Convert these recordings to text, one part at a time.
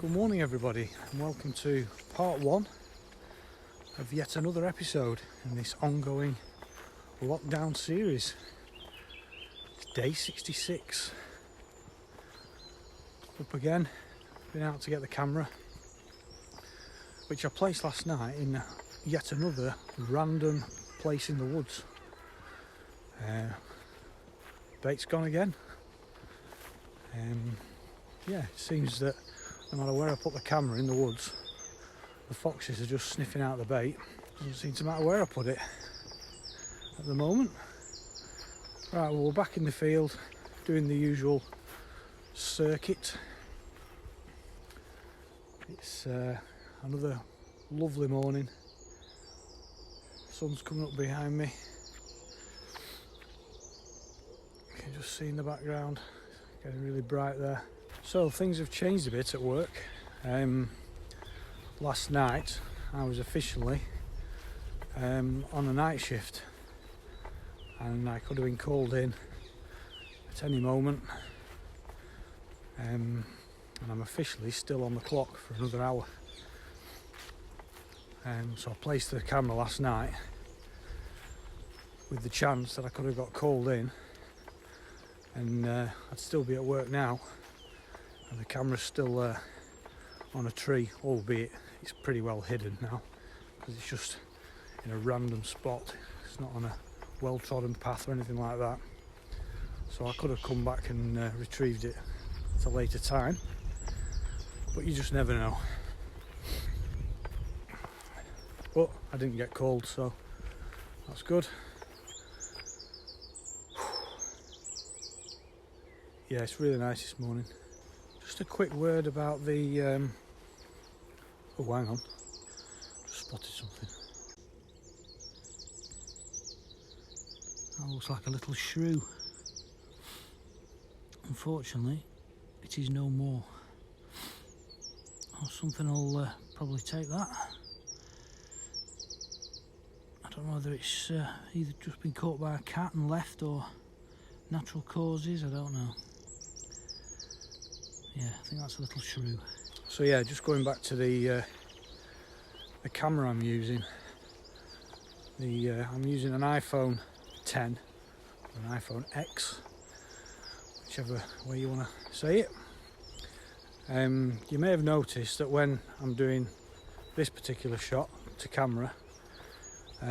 Good morning everybody, and welcome to part one of yet another episode in this ongoing lockdown series. It's day 66. Up again, been out to get the camera, which I placed last night in yet another random place in the woods. Bait's gone again. Yeah, it seems that no matter where I put the camera in the woods, the foxes are just sniffing out the bait. Doesn't seem to matter where I put it at the moment. Right, well, we're back in the field doing the usual circuit. It's another lovely morning. Sun's coming up behind me. You can just see in the background, it's getting really bright there. So things have changed a bit at work. Last night I was officially on a night shift, and I could have been called in at any moment, and I'm officially still on the clock for another hour. So I placed the camera last night with the chance that I could have got called in and I'd still be at work now. And the camera's still on a tree, albeit it's pretty well hidden now because it's just in a random spot. It's not on a well-trodden path or anything like that. So I could have come back and retrieved it at a later time, but you just never know. But I didn't get called, so that's good. Yeah, it's really nice this morning. Just a quick word about the oh, hang on, just spotted something. That looks like a little shrew. Unfortunately, it is no more. Or something will probably take that. I don't know whether it's either just been caught by a cat and left, or natural causes, I don't know. Yeah, I think that's a little shrew. So yeah, just going back to the camera I'm using. I'm using an iPhone 10 or an iPhone X, whichever way you want to say it. You may have noticed that when I'm doing this particular shot to camera,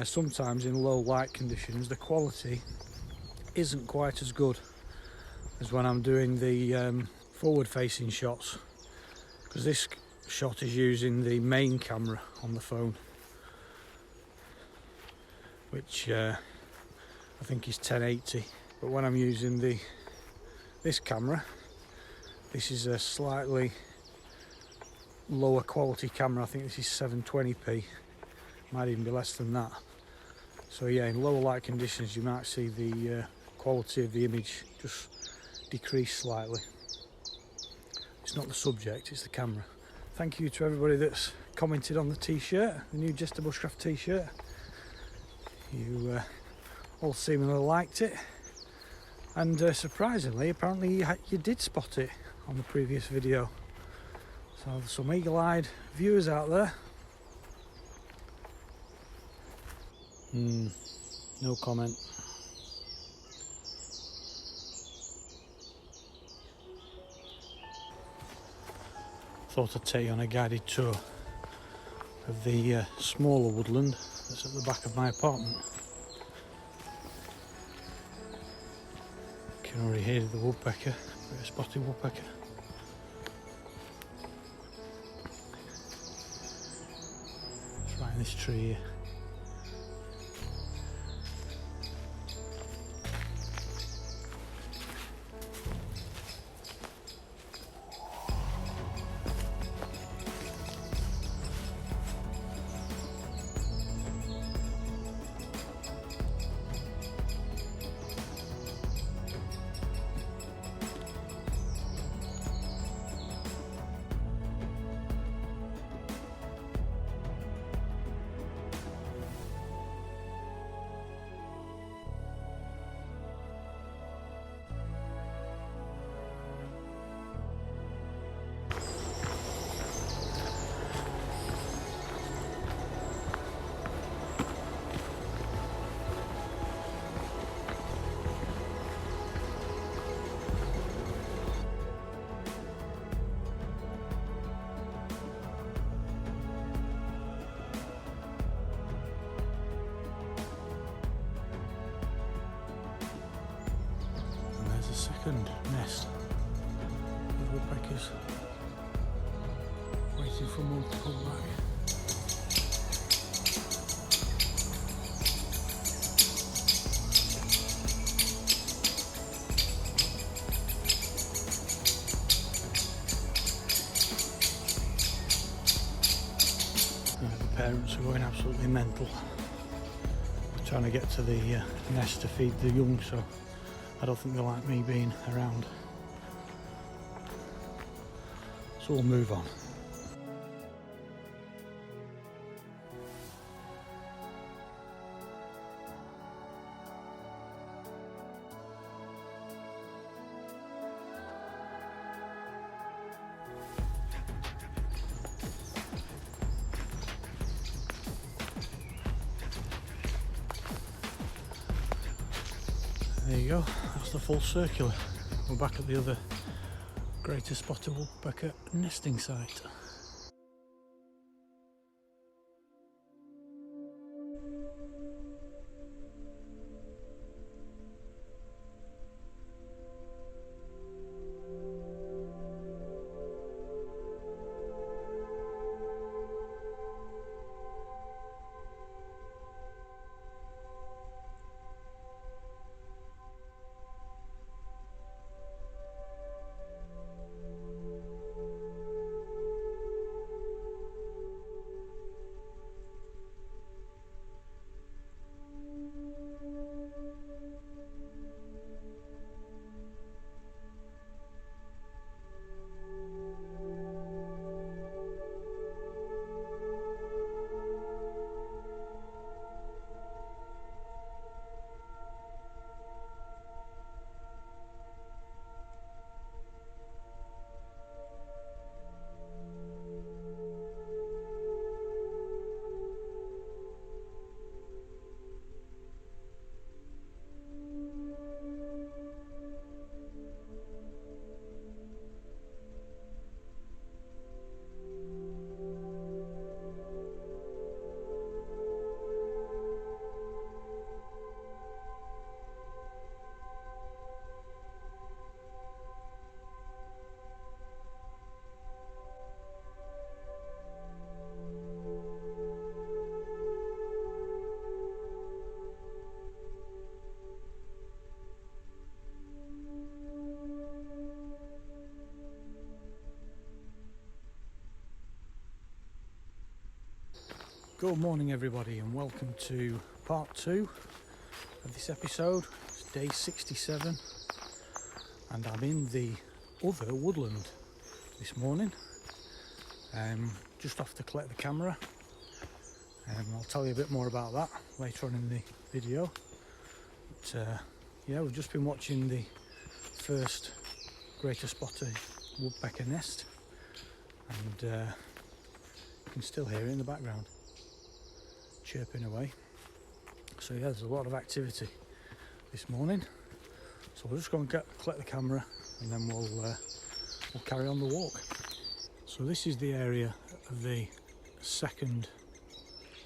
sometimes in low light conditions the quality isn't quite as good as when I'm doing the forward facing shots, because this shot is using the main camera on the phone, which I think is 1080, but when I'm using this camera, this is a slightly lower quality camera. I think this is 720p, might even be less than that. So yeah, in lower light conditions you might see the quality of the image just decrease slightly. It's not the subject, it's the camera. Thank you to everybody that's commented on the t-shirt, the new Jester Bushcraft t-shirt. You all seemingly liked it, and surprisingly, apparently you did spot it on the previous video. So there's some eagle-eyed viewers out there. No comment. Thought I'd take you on a guided tour of the smaller woodland that's at the back of my apartment. You can already hear the woodpecker, a spotted woodpecker. It's right in this tree here. second nest of woodpeckers waiting for one to come back. The parents are going absolutely mental. They're trying to get to the nest to feed the young, so I don't think they like me being around. So we'll move on. There you go, that's the full circular. We're back at the other greater spotted woodpecker nesting site. Good morning everybody, and welcome to part 2 of this episode. It's day 67 and I'm in the other woodland this morning, just off to collect the camera. I'll tell you a bit more about that later on in the video. But yeah, we've just been watching the first greater spotted woodpecker nest, and you can still hear it in the background chirping away. So yeah, there's a lot of activity this morning, so we'll just go and collect the camera and then we'll carry on the walk. So this is the area of the second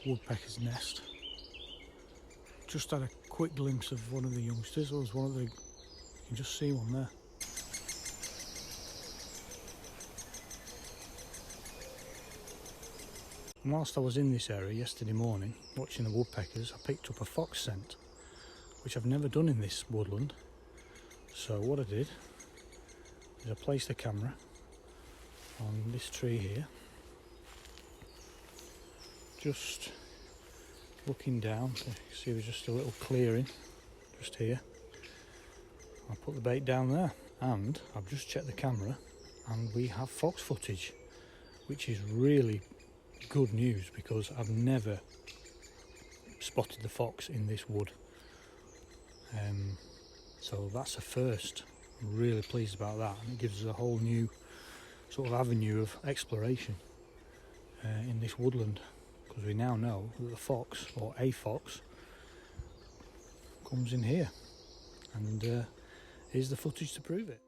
woodpecker's nest. Just had a quick glimpse of one of the youngsters. There was one of the, you can just see one there. And whilst I was in this area yesterday morning watching the woodpeckers, I picked up a fox scent, which I've never done in this woodland. So what I did is I placed the camera on this tree here, just looking down. You see there's just a little clearing just here. I put the bait down there, and I've just checked the camera and we have fox footage, which is really good news because I've never spotted the fox in this wood. So that's a first. I'm really pleased about that, and it gives us a whole new sort of avenue of exploration in this woodland, because we now know that the fox, or a fox, comes in here, and here's the footage to prove it.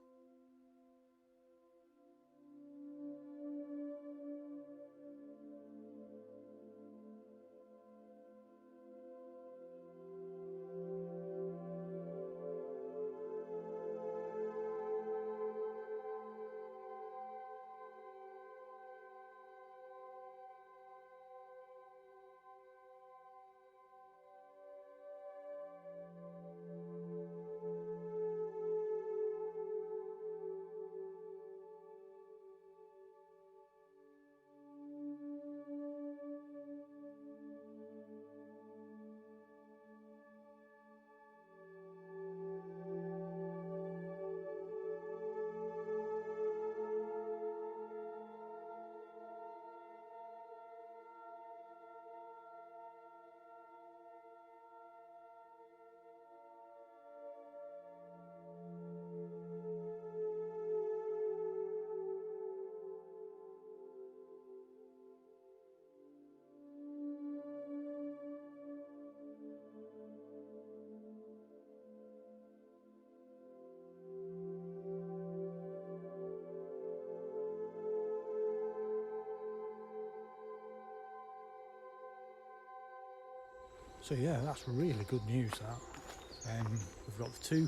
So yeah, that's really good news, that. We've got the 2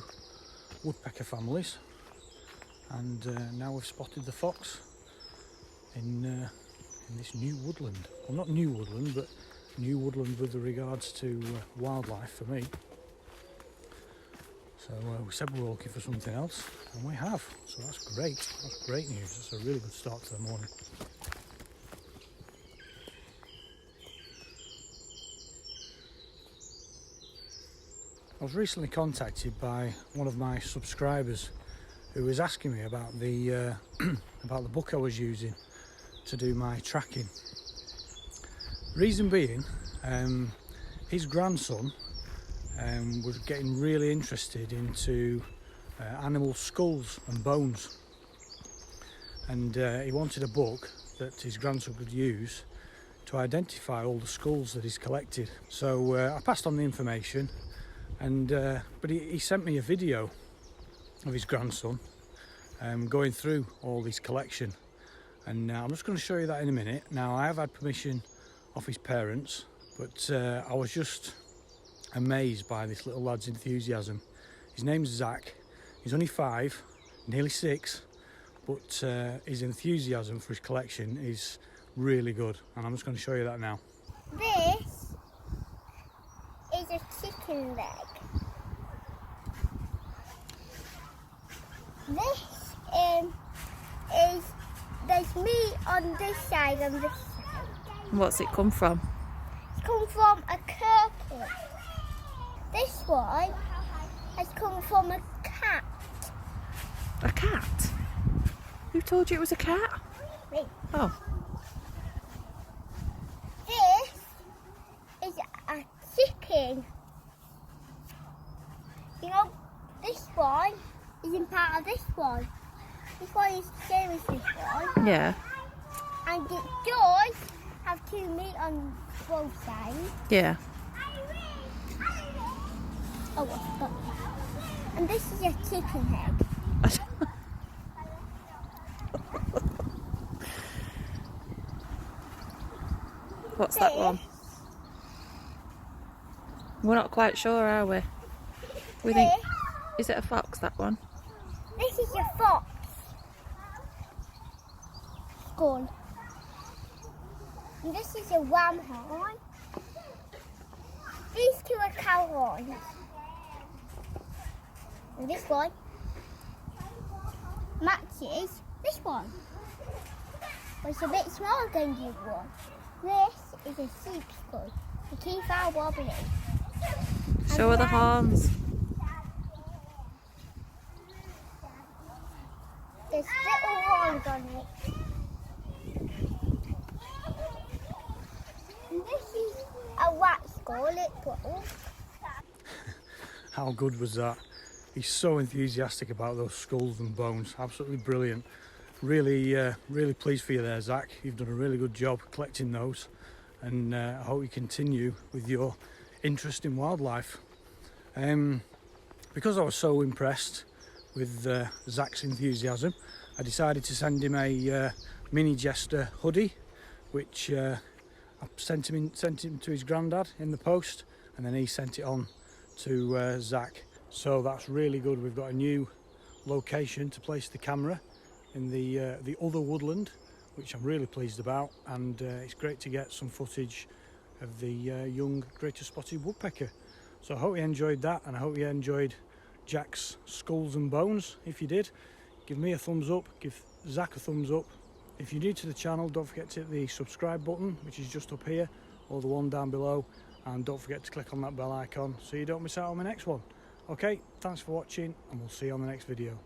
woodpecker families, and now we've spotted the fox in this new woodland. Well, not new woodland, but new woodland with regards to wildlife for me. So we said we were looking for something else, and we have. So that's great. That's great news. That's a really good start to the morning. I was recently contacted by one of my subscribers who was asking me about the about the book I was using to do my tracking. Reason being, his grandson was getting really interested into animal skulls and bones, and he wanted a book that his grandson could use to identify all the skulls that he's collected. So I passed on the information, and but he sent me a video of his grandson going through all his collection, and I'm just going to show you that in a minute. Now, I have had permission off his parents, but I was just amazed by this little lad's enthusiasm. His name's Zach. He's only 5, nearly 6, but his enthusiasm for his collection is really good, and I'm just going to show you that now. This is a chicken leg. This is, there's meat on this side and this side. What's it come from? It's come from a turkey. This one has come from a cat. A cat? Who told you it was a cat? Me. Oh. This is a chicken. You know, this one isn't part of this one. This one is the same as this one. Yeah. And it does have 2 meat on both sides. Yeah. Oh, what's that? And this is a chicken head. What's that one? We're not quite sure, are we? We think, is it a fox, that one? This is a fox skull. And this is a ram horn. These 2 are cow horns. And this one matches this one, but it's a bit smaller than the other one. This is a sheep skull. The teeth are wobbly. Show her the horns. There's little horns on it. And this is a rat skull, it's little. How good was that? He's so enthusiastic about those skulls and bones. Absolutely brilliant. Really, really pleased for you there, Zach. You've done a really good job collecting those, and I hope you continue with your interest in wildlife. Because I was so impressed with Zach's enthusiasm, I decided to send him a Mini-Jester hoodie, which I sent him to his granddad in the post, and then he sent it on to Zach. So that's really good. We've got a new location to place the camera in the other woodland, which I'm really pleased about, and it's great to get some footage of the young greater spotted woodpecker. So I hope you enjoyed that, and I hope you enjoyed Jack's skulls and bones. If you did, give me a thumbs up, give Zach a thumbs up. If you're new to the channel, don't forget to hit the subscribe button, which is just up here, or the one down below, and don't forget to click on that bell icon so you don't miss out on the next one. Okay, thanks for watching, and we'll see you on the next video.